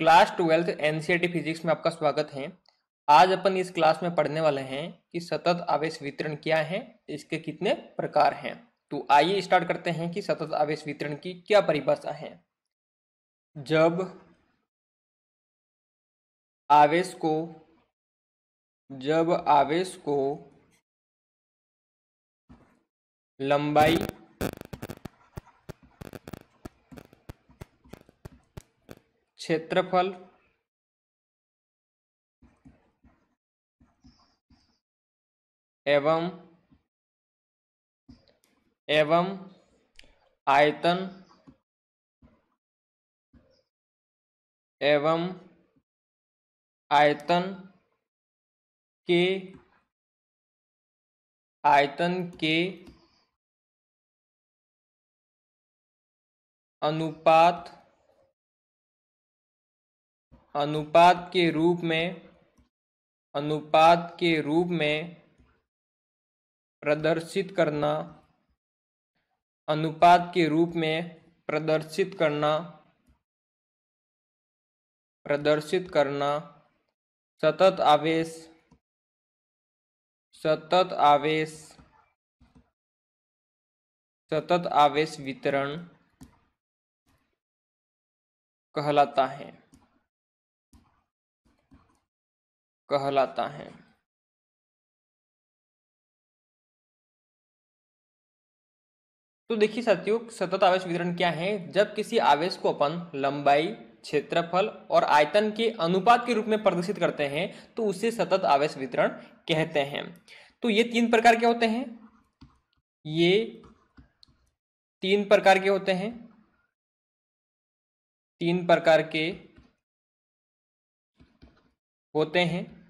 Class 12th NCERT physics में आपका स्वागत है। आज अपन इस क्लास में पढ़ने वाले हैं कि सतत आवेश वितरण क्या है, इसके कितने प्रकार हैं। तो आइए स्टार्ट करते हैं कि सतत आवेश वितरण की क्या परिभाषा है। जब आवेश को लंबाई क्षेत्रफल एवं आयतन के अनुपात के रूप में प्रदर्शित करना सतत आवेश वितरण कहलाता है। तो देखिए साथियों, सतत आवेश वितरण क्या है। जब किसी आवेश को अपन लंबाई, क्षेत्रफल और आयतन के अनुपात के रूप में प्रदर्शित करते हैं तो उसे सतत आवेश वितरण कहते हैं। तो ये तीन प्रकार के होते हैं। तीन प्रकार के होते हैं,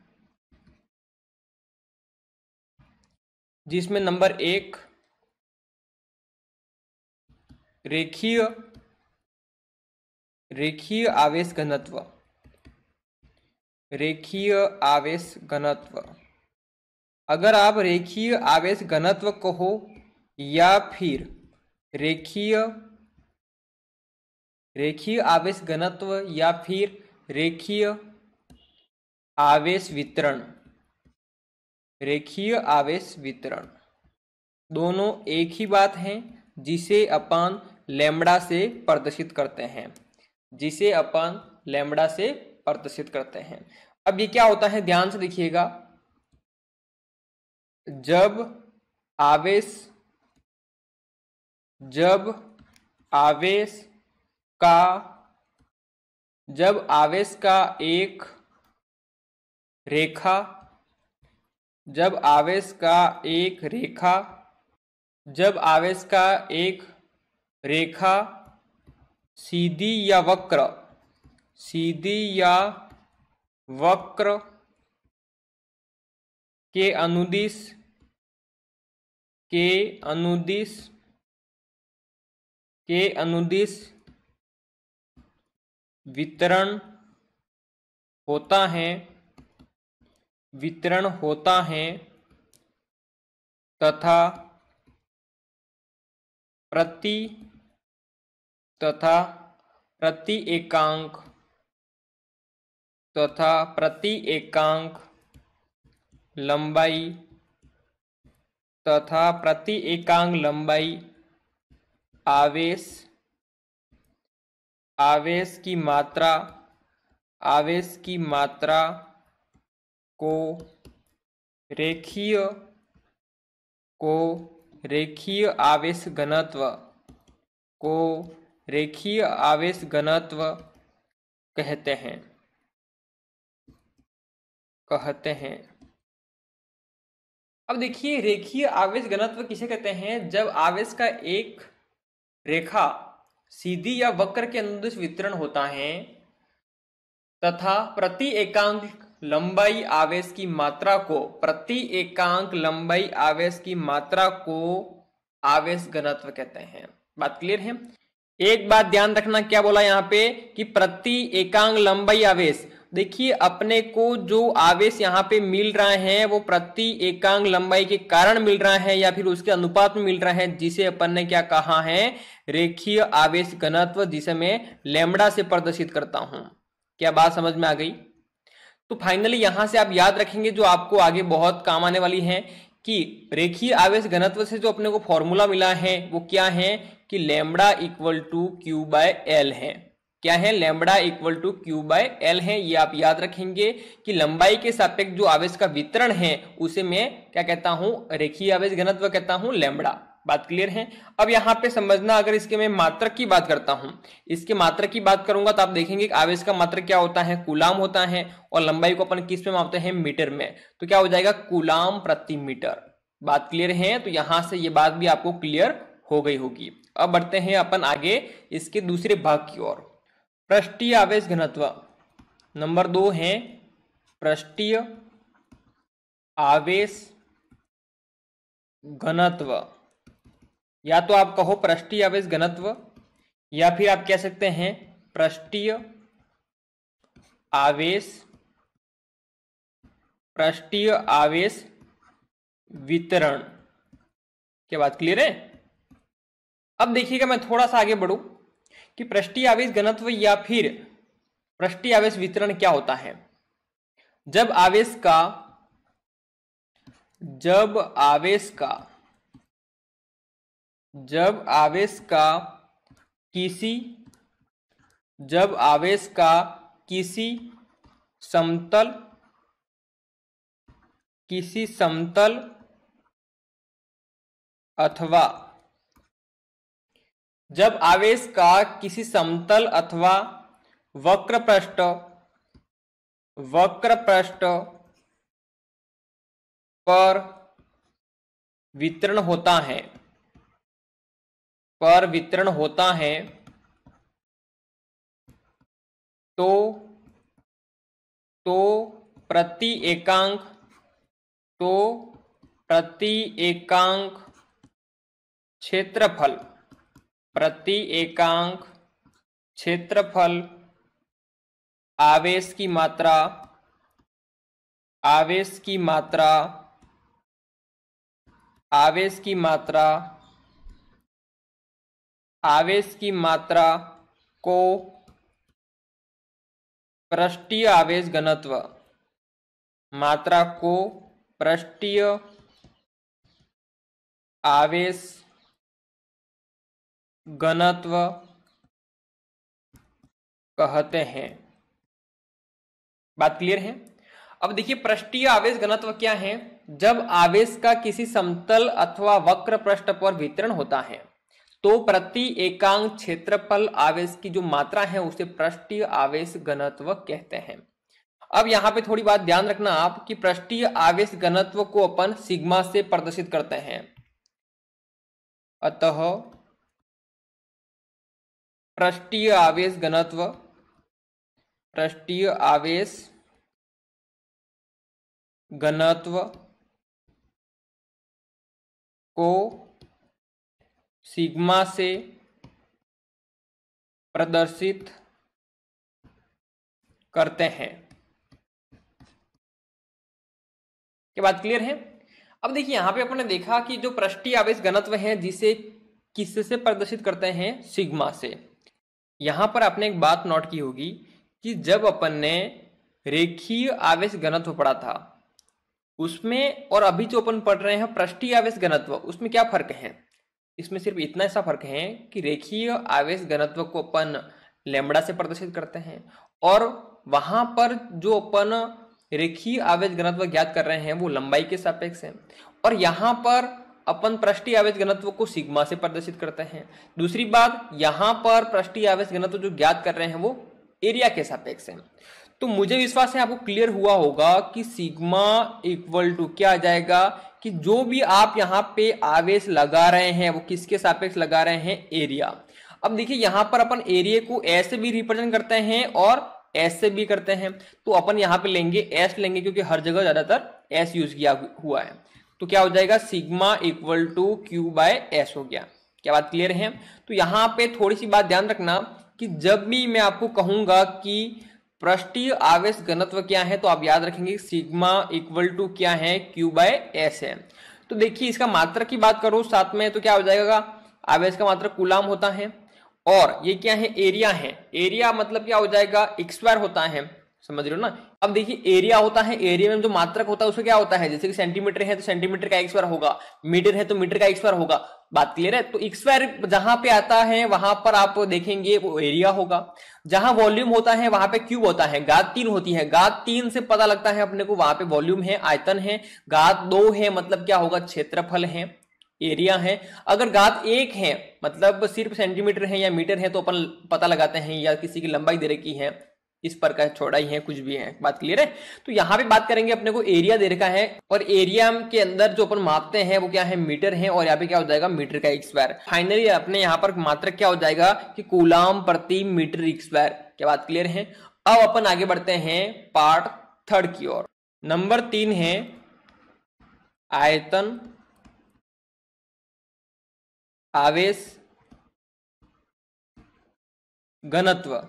जिसमें नंबर 1 रेखीय आवेश घनत्व। अगर आप रेखीय आवेश घनत्व कहो या फिर रेखीय आवेश घनत्व या फिर रेखीय आवेश वितरण, दोनों एक ही बात है, जिसे अपन लैम्ब्डा से प्रदर्शित करते हैं। अब ये क्या होता है, ध्यान से देखिएगा। जब आवेश का एक रेखा सीधी या वक्र के अनुदिश वितरण होता है तथा प्रति एकांक लंबाई आवेश की मात्रा को रेखीय आवेश घनत्व कहते हैं। अब देखिए, रेखीय आवेश घनत्व किसे कहते हैं। जब आवेश का एक रेखा सीधी या वक्र के अनुदिश वितरण होता है तथा प्रति एकांक लंबाई आवेश की मात्रा को आवेश घनत्व कहते हैं। बात क्लियर है। एक बात ध्यान रखना, क्या बोला यहाँ पे कि प्रति एकांक लंबाई आवेश। देखिए, अपने को जो आवेश यहाँ पे मिल रहा है वो प्रति एकांक लंबाई के कारण मिल रहा है या फिर उसके अनुपात में मिल रहा है, जिसे अपन ने क्या कहा है, रेखीय आवेश घनत्व, जिसे मैं लैम्ब्डा से प्रदर्शित करता हूं। क्या बात समझ में आ गई? तो फाइनली यहां से आप याद रखेंगे जो आपको आगे बहुत काम आने वाली है कि रेखीय आवेश घनत्व से जो अपने को फॉर्मूला मिला है वो क्या है कि lambda equal to q by l है। क्या है? Lambda equal to q by l है। ये आप याद रखेंगे कि लंबाई के सापेक्ष जो आवेश का वितरण है उसे मैं क्या कहता हूं? रेखीय आवेश घनत्व कहता हूं, लैम्बडा। बात क्लियर है? अब यहाँ पे समझना, अगर इसके मैं मात्रक की बात करता हूं, इसके मात्रक की बात करूंगा तो आप देखेंगे कि आवेश का मात्रक क्या होता है? कूलाम होता है, और लंबाई को अपन किस में मापते हैं? मीटर में। तो क्या हो जाएगा? कूलाम प्रति मीटर। बात क्लियर है? तो यहां से ये बात भी आपको क्लियर हो गई होगी। अब बढ़ते हैं अपन आगे इसके दूसरे भाग की ओर। पृष्ठीय आवेश घनत्व नंबर 2 है पृष्ठीय आवेश घनत्व, या तो आप कहो पृष्ठीय आवेश घनत्व, या फिर आप कह सकते हैं पृष्ठीय आवेश वितरण। क्या बात क्लियर है? अब देखिएगा, मैं थोड़ा सा आगे बढ़ूं कि पृष्ठीय आवेश घनत्व या फिर पृष्ठीय आवेश वितरण क्या होता है। जब आवेश का किसी समतल अथवा जब आवेश का किसी समतल अथवा वक्र पृष्ठ पर वितरण होता है तो प्रति एकांक क्षेत्रफल आवेश की मात्रा को पृष्ठीय आवेश घनत्व कहते हैं। बात क्लियर है? अब देखिए, पृष्ठीय आवेश घनत्व क्या है? जब आवेश का किसी समतल अथवा वक्र पृष्ठ पर वितरण होता है तो प्रति एकांक क्षेत्रफल आवेश की जो मात्रा है उसे पृष्ठीय आवेश घनत्व कहते हैं। अब यहां पे थोड़ी बात ध्यान रखना आप कि पृष्ठीय आवेश घनत्व को अपन सिग्मा से प्रदर्शित करते हैं। अतः पृष्ठीय आवेश घनत्व को सिग्मा से प्रदर्शित करते हैं। क्या बात क्लियर है? अब देखिए, यहां पे अपन ने देखा कि जो पृष्ठीय आवेश घनत्व है जिसे किससे प्रदर्शित करते हैं? सिग्मा से। यहां पर आपने एक बात नोट की होगी कि जब अपन ने रेखीय आवेश घनत्व पढ़ा था उसमें और अभी जो अपन पढ़ रहे हैं पृष्ठीय आवेश घनत्व, उसमें क्या फर्क है? इसमें सिर्फ इतना सा फर्क है कि रेखीय आवेश घनत्व को अपन लैम्बडा से प्रदर्शित करते हैं और वहां पर जो अपन रेखीय आवेश घनत्व ज्ञात कर रहे हैं वो लंबाई के सापेक्ष है, और यहां पर अपन पृष्ठीय आवेश घनत्व को सिग्मा से प्रदर्शित करते हैं। दूसरी बात, यहां पर पृष्ठीय आवेश घनत्व जो ज्ञात कर रहे हैं वो एरिया के सापेक्ष है। तो मुझे विश्वास है आपको क्लियर हुआ होगा कि सिग्मा इक्वल टू क्या आ जाएगा कि जो भी आप यहाँ पे आवेश लगा रहे हैं वो किसके सापेक्ष लगा रहे हैं? एरिया। अब देखिए, यहां पर अपन एरिया को ऐसे भी रिप्रेजेंट करते हैं और एस से भी करते हैं, तो अपन यहाँ पे लेंगे एस लेंगे क्योंकि हर जगह ज्यादातर एस यूज किया हुआ है। तो क्या हो जाएगा? Sigma equal to q by s हो गया। क्या बात क्लियर है? तो यहाँ पे थोड़ी सी बात ध्यान रखना कि जब भी मैं आपको कहूंगा कि पृष्ठीय आवेश घनत्व क्या है तो आप याद रखेंगे सिग्मा इक्वल टू क्या है? क्यू बाय एस है। तो देखिए, इसका मात्रक की बात करो साथ में तो क्या हो जाएगा? आवेश का मात्रक कूलाम होता है और ये क्या है, एरिया है। एरिया मतलब क्या हो जाएगा, एक स्क्वायर होता है, समझ रहे हो ना। अब देखिए एरिया होता है, एरिया में जो मात्रक होता है उसका क्या होता है, जैसे कि सेंटीमीटर है तो सेंटीमीटर का एक स्क्वायर होगा, मीटर है तो मीटर का एक स्क्वायर होगा। बात क्लियर है। तो एक स्क्वायर जहां पे आता है वहां पर आप देखेंगे वो एरिया होगा। जहां वॉल्यूम होता है वहां पे क्यूब होता है, घात 3 होती है, घात 3 से पता लगता है अपने को वहां पे वॉल्यूम है, आयतन है। घात 2 है मतलब क्या होगा, क्षेत्रफल है, एरिया है। अगर घात 1 है मतलब सिर्फ सेंटीमीटर है या मीटर है तो अपन पता लगाते हैं, या किसी की लंबाई दे रखी है, इस पर का चौड़ाई है, कुछ भी है। बात क्लियर है। तो यहां पे बात करेंगे, अपने को एरिया दे रखा है और एरिया के अंदर जो अपन मापते हैं वो क्या है, मीटर है, और यहाँ पे क्या हो जाएगा, मीटर का एक स्क्वायर। फाइनली अपने यहाँ पर मात्रक क्या हो जाएगा कि कूलाम प्रति मीटर एक स्क्वायर। क्या बात क्लियर है। अब अपन आगे बढ़ते हैं पार्ट 3 की ओर। नंबर 3 है आयतन आवेश घनत्व,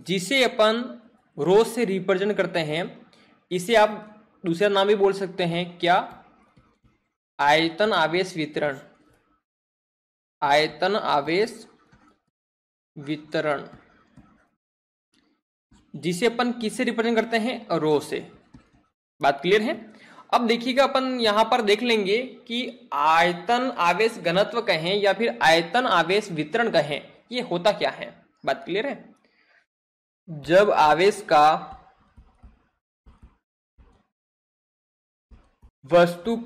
जिसे अपन रो से रिप्रेजेंट करते हैं। इसे आप दूसरा नाम भी बोल सकते हैं, क्या, आयतन आवेश वितरण। आयतन आवेश वितरण, जिसे अपन किससे रिप्रेजेंट करते हैं, रो से। बात क्लियर है। अब देखिएगा अपन यहां पर देख लेंगे कि आयतन आवेश घनत्व कहें या फिर आयतन आवेश वितरण कहें, ये होता क्या है। बात क्लियर है। जब आवेश का वस्तु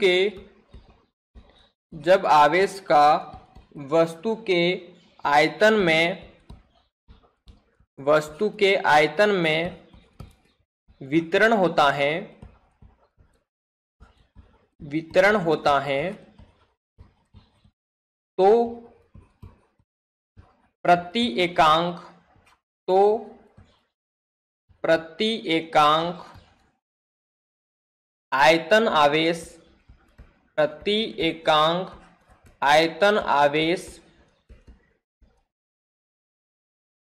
के आयतन में वितरण होता है तो प्रति एकांक आयतन आवेश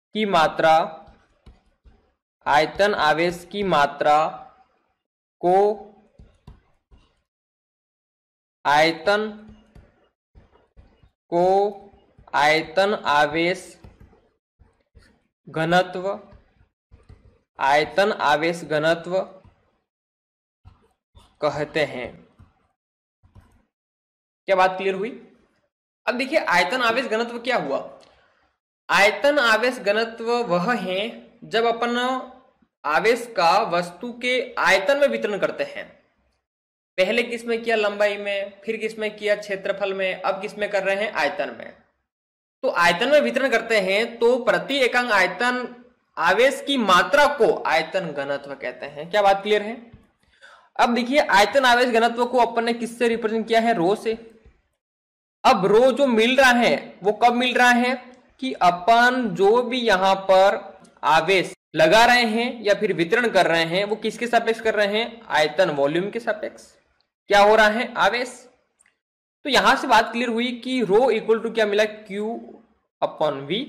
की मात्रा को आयतन आवेश घनत्व कहते हैं। क्या बात क्लियर हुई। अब देखिए आयतन आवेश घनत्व क्या हुआ। आयतन आवेश घनत्व वह है जब अपन आवेश का वस्तु के आयतन में वितरण करते हैं। पहले किसमें किया, लंबाई में, फिर किसमें किया, क्षेत्रफल में, अब किसमें कर रहे हैं, आयतन में। तो आयतन में वितरण करते हैं तो प्रति एकांक आयतन आवेश की मात्रा को आयतन घनत्व कहते हैं। क्या बात क्लियर है। अब देखिए आयतन आवेश घनत्व को अपन ने किससे रिप्रेजेंट किया है, रो से। अब रो जो मिल रहा है वो कब मिल रहा है कि अपन जो भी यहां पर आवेश लगा रहे हैं या फिर वितरण कर रहे हैं वो किसके सापेक्ष कर रहे हैं, आयतन वॉल्यूम के सापेक्ष। क्या हो रहा है, आवेश। तो यहां से बात क्लियर हुई कि रो इक्वल टू क्या मिला, Q अपॉन V।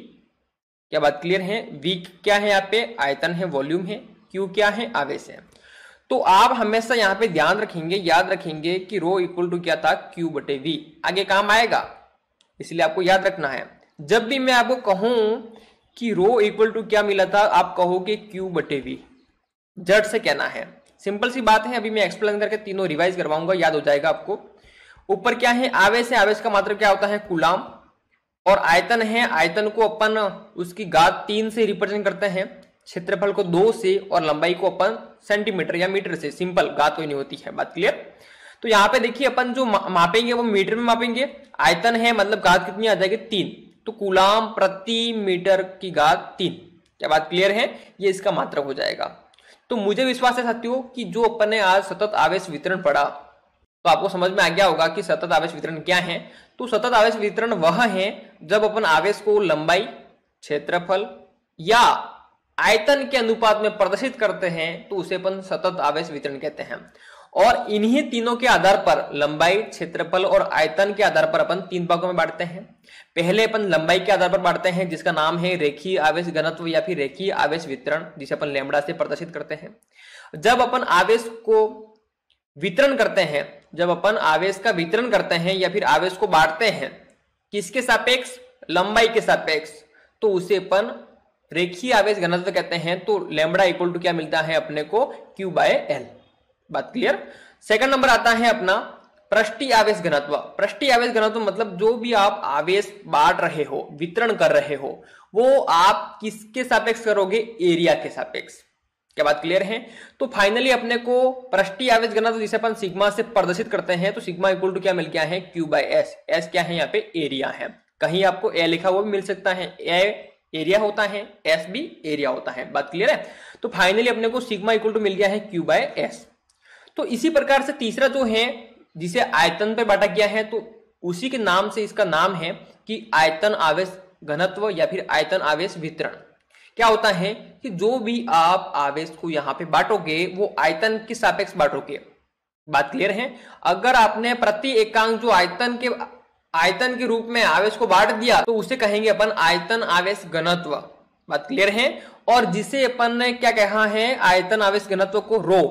क्या बात क्लियर है। V क्या है, यहाँ पे आयतन है, वॉल्यूम है, Q क्या है, आवेश है। तो आप हमेशा यहाँ पे ध्यान रखेंगे, याद रखेंगे कि रो इक्वल टू क्या था, Q बटे V। आगे काम आएगा, इसलिए आपको याद रखना है। जब भी मैं आपको कहूं कि रो इक्वल टू क्या मिला था, आप कहोगे Q बटे V, झट से कहना है। सिंपल सी बात है। अभी मैं एक्सप्लेन करके तीनों रिवाइज करवाऊंगा, याद हो जाएगा आपको। ऊपर क्या है, आवेश है, आवेश का मात्रक क्या होता है, कूलाम। और आयतन है, आयतन को अपन उसकी घात 3 से रिप्रेजेंट करते हैं, क्षेत्रफल को 2 से, और लंबाई को अपन सेंटीमीटर या मीटर से। सिंपल, घात कोई नहीं होती है। बात क्लियर। तो यहाँ पे देखिए अपन जो मापेंगे वो मीटर में मापेंगे। आयतन है मतलब घात कितनी आ जाएगी, 3, तो कूलाम प्रति मीटर की घात 3। क्या बात क्लियर है। ये इसका मात्रक हो जाएगा। तो मुझे विश्वास है साथियों कि जो अपन ने आज सतत आवेश वितरण पढ़ा तो आपको समझ में आ गया होगा कि सतत आवेश वितरण क्या है। तो सतत आवेश वितरण वह है जब अपन आवेश को लंबाई, क्षेत्रफल या आयतन के अनुपात में प्रदर्शित करते हैं तो उसे अपन सतत आवेश वितरण कहते हैं। और इन्हीं तीनों के आधार पर, लंबाई, क्षेत्रफल और आयतन के आधार पर अपन 3 भागों में बांटते हैं। पहले अपन लंबाई के आधार पर बांटते हैं जिसका नाम है रेखीय आवेश घनत्व या फिर रेखीय आवेश वितरण, जिसे अपन लैम्बडा से प्रदर्शित करते हैं। जब अपन आवेश को वितरण करते हैं, जब अपन आवेश का वितरण करते हैं या फिर आवेश को बांटते हैं किसके सापेक्ष? लंबाई के सापेक्ष, तो उसे अपन रेखीय आवेश घनत्व कहते हैं। तो लैम्बडा इक्वल टू क्या मिलता है अपने को? Q/L। बात क्लियर? सेकंड नंबर आता है अपना पृष्ठीय आवेश घनत्व। पृष्ठीय आवेश घनत्व मतलब जो भी आप आवेश बांट रहे हो, वितरण कर रहे हो, वो आप किसके सापेक्ष करोगे? एरिया के सापेक्ष। क्या बात क्लियर है? तो फाइनली अपने को पृष्ठीय आवेश घनत्व जिसे अपन सिग्मा से प्रदर्शित करते हैं, तो सिग्मा इक्वल टू क्या मिल गया है? Q/S। S क्या है? यहाँ पे एरिया है। कहीं आपको ए लिखा हुआ भी मिल सकता है, ए एरिया होता है, एस भी एरिया होता है। बात क्लियर है? तो फाइनली अपने को सिग्मा इक्वल टू मिल गया है Q/S। तो इसी प्रकार से तीसरा जो है जिसे आयतन पे बांटा गया है, तो उसी के नाम से इसका नाम है कि आयतन आवेश घनत्व या फिर आयतन आवेश वितरण। क्या होता है कि जो भी आप आवेश को यहां पे बांटोगे वो आयतन के सापेक्ष बांटोगे। बात क्लियर है? अगर आपने प्रति एकांक जो आयतन के रूप में आवेश को बांट दिया तो उसे कहेंगे अपन आयतन आवेश घनत्व। बात क्लियर है? और जिसे अपन ने क्या कहा है? आयतन आवेश घनत्व को रो।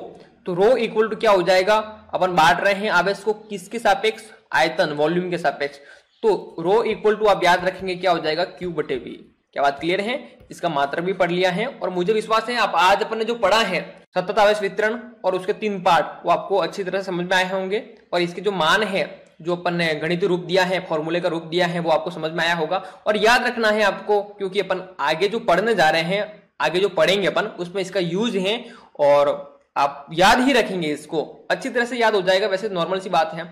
तो रो इक्वल टू क्या हो जाएगा? अपन बांट रहे हैं आवेश को किसके सापेक्ष? आयतन, वॉल्यूम के सापेक्ष। तो रो इक्वल टू आप याद रखेंगे क्या हो जाएगा? Q/V। क्या बात क्लियर है? इसका मात्रा भी पढ़ लिया है और मुझे विश्वास है आप आज अपन ने जो पढ़ा है सतत आवेश वितरण और उसके 3 पार्ट, वो आपको अच्छी तरह से समझ में आए होंगे। और इसके जो मान है, जो अपन ने गणितीय रूप दिया है, फॉर्मूले का रूप दिया है, वो आपको समझ में आया होगा। और याद रखना है आपको, क्योंकि अपन आगे जो पढ़ने जा रहे हैं, आगे जो पढ़ेंगे अपन, उसमें इसका यूज है और आप याद ही रखेंगे, इसको अच्छी तरह से याद हो जाएगा। वैसे नॉर्मल सी बात है,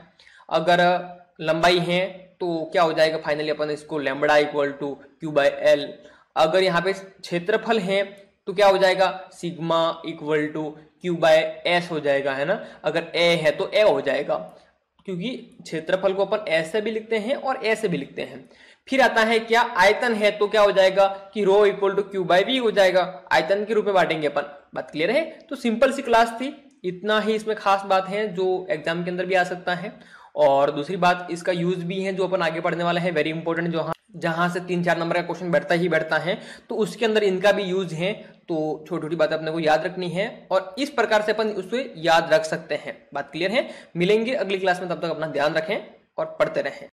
अगर लंबाई है तो क्या हो जाएगा? फाइनली अपन इसको लैम्बडा इक्वल टू Q/L। अगर यहाँ पे क्षेत्रफल है तो क्या हो जाएगा? सिग्मा इक्वल टू Q/S हो जाएगा, है ना। अगर ए है तो ए हो जाएगा, क्योंकि क्षेत्रफल को अपन ऐसे भी लिखते हैं और ऐसे भी लिखते हैं। फिर आता है क्या? आयतन है तो क्या हो जाएगा कि रो इक्वल टू Q/V हो जाएगा। आयतन के रूप में बांटेंगे अपन। बात क्लियर है? तो सिंपल सी क्लास थी, इतना ही इसमें खास बात है जो एग्जाम के अंदर भी आ सकता है। और दूसरी बात, इसका यूज भी है जो अपन आगे पढ़ने वाले हैं, वेरी इंपॉर्टेंट, जो जहां से 3-4 नंबर का क्वेश्चन बैठता ही बैठता है, तो उसके अंदर इनका भी यूज है। तो छोटी छोटी बातें अपने को याद रखनी है और इस प्रकार से अपन उसे याद रख सकते हैं। बात क्लियर है? मिलेंगे अगली क्लास में, तब तक अपना ध्यान रखें और पढ़ते रहें।